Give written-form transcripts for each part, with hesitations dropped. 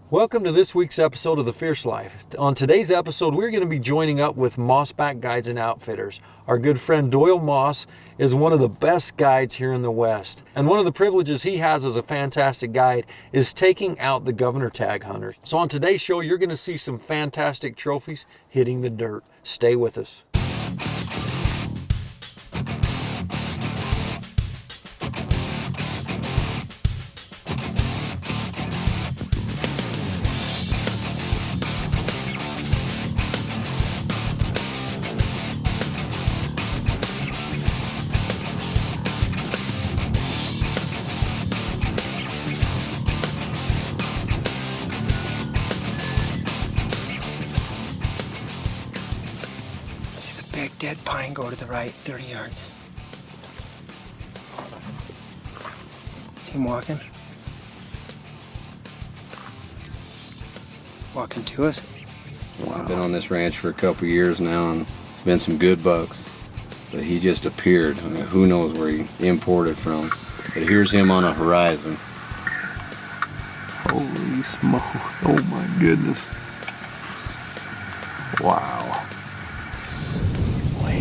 Welcome to this week's episode of The Fierce Life. On today's episode, we're going to be joining up with Mossback Guides and Outfitters. Our good friend Doyle Moss is one of the best guides here in the West. And one of the privileges he has as a fantastic guide is taking out the governor tag hunters. So on today's show, you're going to see some fantastic trophies hitting the dirt. Stay with us. See the big dead pine go to the right, 30 yards. See him walking? Walking to us. Well, I've been on this ranch for a couple years now, and it's been some good bucks. But he just appeared. I mean, who knows where he imported from. But here's him on a horizon. Holy smoke. Oh my goodness. Wow.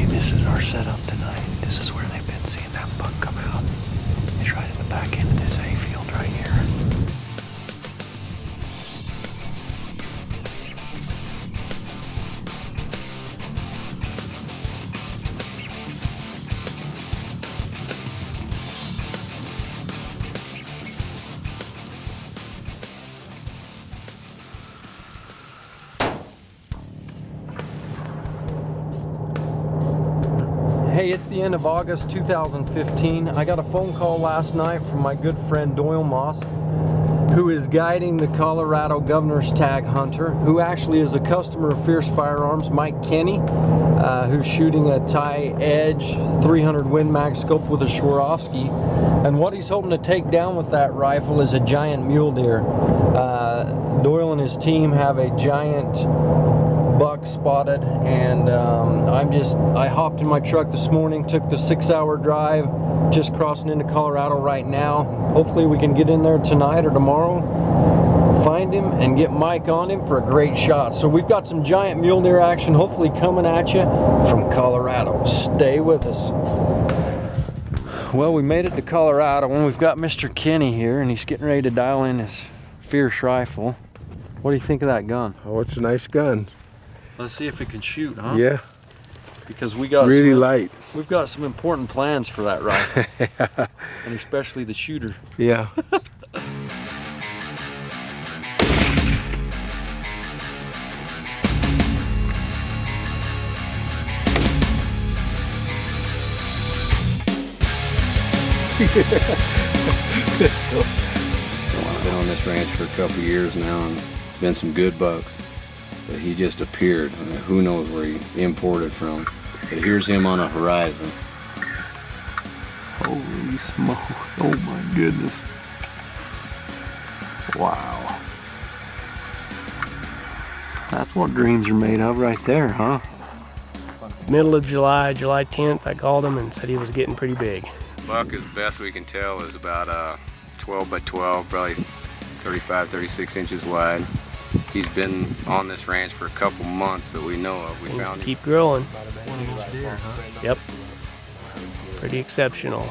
This is our setup tonight. This is where they've been seeing that buck come out. It's right in the back end of this hayfield right here. Hey, it's the end of August 2015. I got a phone call last night from my good friend Doyle Moss, who is guiding the Colorado Governor's Tag Hunter, who actually is a customer of Fierce Firearms, Mike Kenney, who's shooting a Tie Edge 300 Win Mag scope with a Swarovski. And what he's hoping to take down with that rifle is a giant mule deer. Doyle and his team have a giant buck spotted, and I hopped in my truck this morning, took the 6-hour drive, just crossing into Colorado right now. Hopefully we can get in there tonight or tomorrow, find him and get Mike on him for a great shot. So we've got some giant mule deer action hopefully coming at you from Colorado. Stay with us. Well, we made it to Colorado and we've got Mr. Kenney here, and he's getting ready to dial in his Fierce rifle. What do you think of that gun? Oh, it's a nice gun. Let's see if it can shoot, huh? Yeah. Because we got really light. We've got some important plans for that rifle. And especially the shooter. Yeah. I've been on this ranch for a couple years now, and it's been some good bucks. But he just appeared. I mean, who knows where he imported from. But here's him on a horizon. Holy smoke. Oh my goodness. Wow. That's what dreams are made of right there, huh? Middle of July, July 10th, I called him and said he was getting pretty big. Buck, as best we can tell, is about 12 by 12, probably 35, 36 inches wide. He's been on this ranch for a couple months that we know of. We Seems found to keep growing. One of those deer, huh? Yep. Pretty exceptional.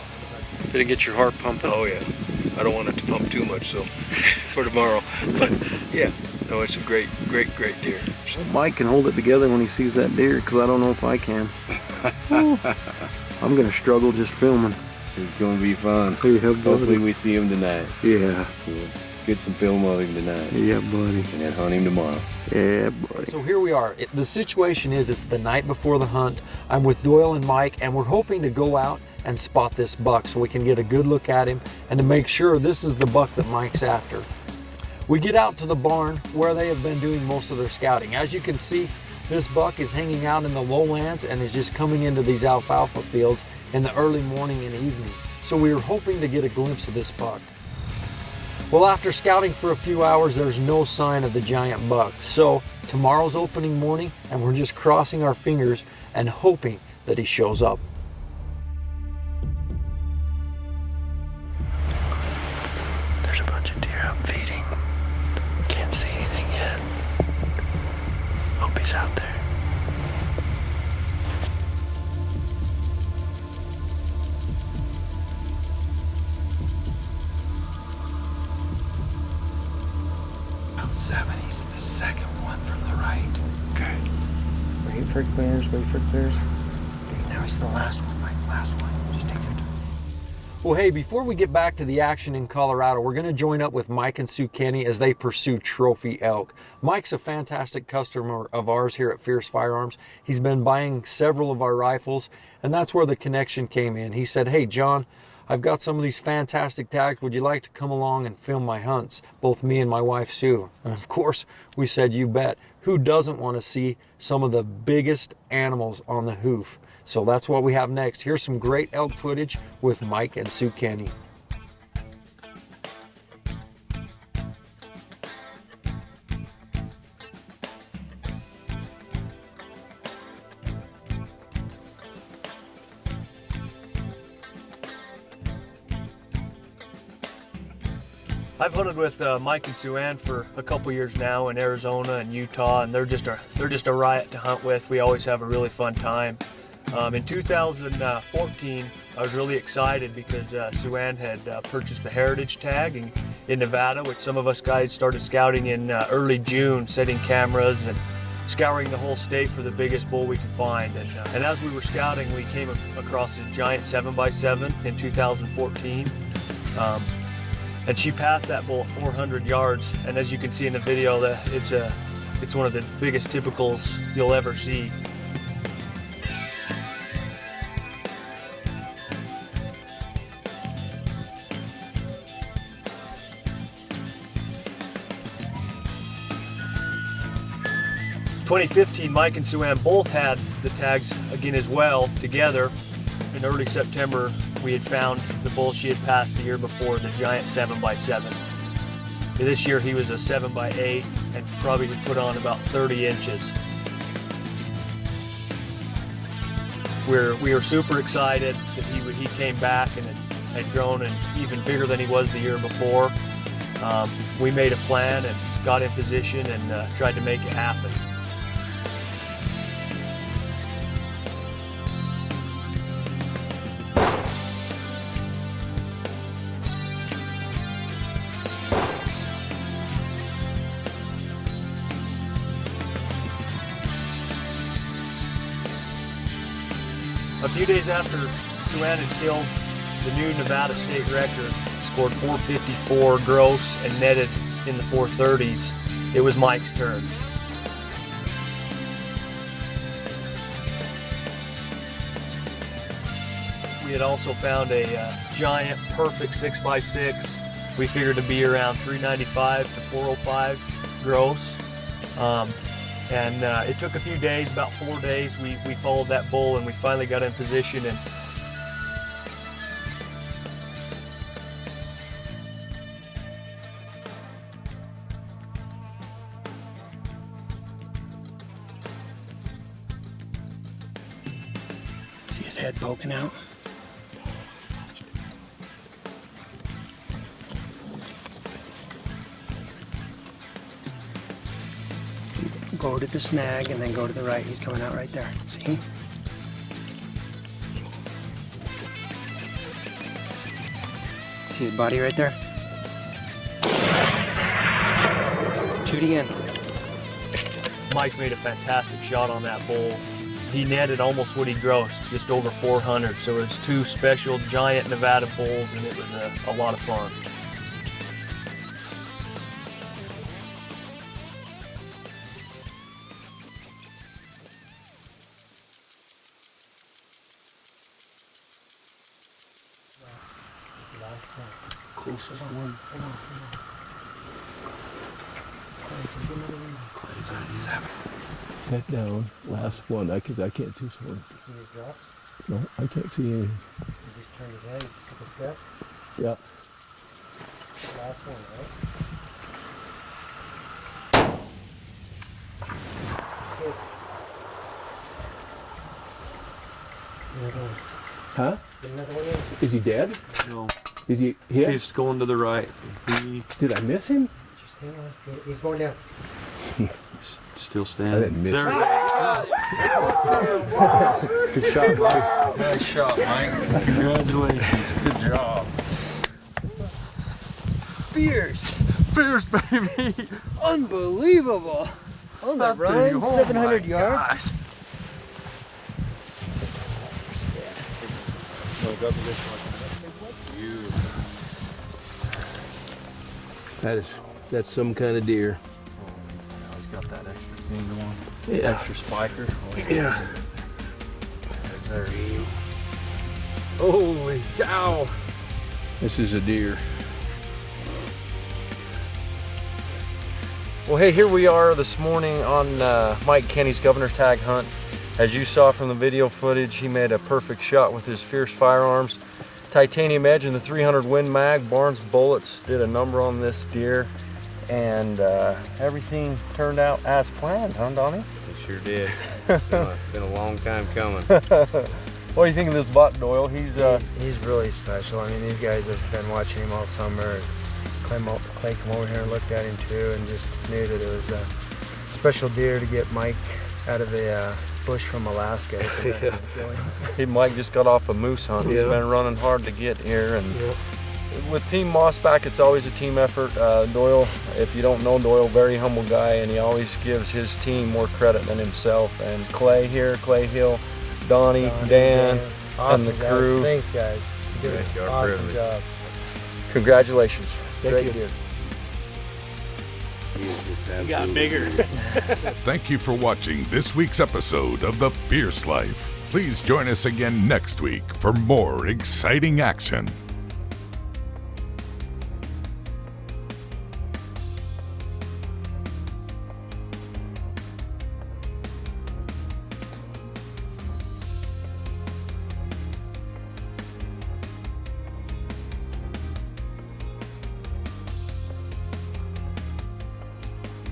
Did it get your heart pumping? Oh yeah, I don't want it to pump too much, so for tomorrow. But yeah, no, it's a great deer. So, Mike can hold it together when he sees that deer, because I don't know if I can. I'm gonna struggle just filming. it's going to be fun. Yeah, Hopefully we see him tonight. Yeah. We'll get some film of him tonight. Yeah, buddy. And then hunt him tomorrow. Yeah, buddy. So here we are. The situation is it's the night before the hunt. I'm with Doyle and Mike, and we're hoping to go out and spot this buck so we can get a good look at him and to make sure this is the buck that Mike's after. We get out to the barn where they have been doing most of their scouting. As you can see, this buck is hanging out in the lowlands and is just coming into these alfalfa fields in the early morning and evening. So we were hoping to get a glimpse of this buck. Well, after scouting for a few hours, there's no sign of the giant buck. So tomorrow's opening morning, and we're just crossing our fingers and hoping that he shows up. There's a bunch of deer out feeding. Can't see trick bears, wait for bears. Now it's the last one, Mike. Last one. Just take your time. Well, hey, before we get back to the action in Colorado, we're going to join up with Mike and Sue Kenney as they pursue trophy elk. Mike's a fantastic customer of ours here at Fierce Firearms. He's been buying several of our rifles, and that's where the connection came in. He said, hey, John, I've got some of these fantastic tags. Would you like to come along and film my hunts? Both me and my wife, Sue. And of course, we said, you bet. Who doesn't want to see some of the biggest animals on the hoof? So that's what we have next. Here's some great elk footage with Mike and Sue Kenney. I've hunted with Mike and Sue Ann for a couple years now in Arizona and Utah, and they're just a riot to hunt with. We always have a really fun time. In 2014, I was really excited because Sue Ann had purchased the Heritage tag in Nevada, which some of us guys started scouting in early June, setting cameras and scouring the whole state for the biggest bull we could find. And as we were scouting, we came across a giant 7x7 in 2014. And she passed that bull at 400 yards. And as you can see in the video, it's one of the biggest typicals you'll ever see. In 2015, Mike and Sue Ann both had the tags again as well together. In early September, we had found the bull she had passed the year before, the giant 7x7. This year he was a 7x8 and probably had put on about 30 inches. We were super excited that he came back and had grown and even bigger than he was the year before. We made a plan and got in position and tried to make it happen. A few days after Sue Ann had killed the new Nevada state record, scored 454 gross and netted in the 430s, it was Mike's turn. We had also found a giant perfect 6x6. We figured to be around 395 to 405 gross. And it took a few days, about 4 days. We followed that bull and we finally got in position. And See his head poking out? Go to the snag and then go to the right. He's coming out right there. See? See his body right there? Shoot again. Mike made a fantastic shot on that bull. He netted almost what he grossed, just over 400. So it was two special giant Nevada bulls, and it was a lot of fun. Closest one. Head down, last one. I can't see this one. See his drops? No, I can't see any. He just turned his head a couple steps. Yeah. Last one, right? Huh? Get another one in. Is he dead? No, Is he hit? he's going to the right. Did I miss him? Just hang on. He's going down. Still I standing. didn't miss him. Good shot, Mike. Nice shot, Mike. Congratulations. Good job. Fierce, baby. Unbelievable. On the run, 700 yards. That's some kind of deer. He's got that extra finger one. Yeah. Extra spiker. Yeah. There you go. Holy cow! This is a deer. Well, hey, here we are this morning on Mike Kenney's Governor's Tag hunt. As you saw from the video footage, he made a perfect shot with his Fierce firearms. Titanium edge and the 300 Win Mag. Barnes bullets did a number on this deer, and everything turned out as planned, huh, Donnie? It sure did. It's been a long time coming. What do you think of this buck, Doyle? He's really special. I mean, these guys have been watching him all summer. Clay came over here and looked at him too, and just knew that it was a special deer to get Mike out of the bush from Alaska. Hey, Mike just got off a moose hunt. He's been running hard to get here, and with Team Mossback, it's always a team effort. Doyle, if you don't know Doyle, very humble guy, and he always gives his team more credit than himself. And Clay here, Clay Hill, Donnie, Dan, awesome, and the crew. Guys. Thanks, guys. You did an awesome job. Congratulations. Thank you. Deer. You got bigger. Thank you for watching this week's episode of The Fierce Life. Please join us again next week for more exciting action.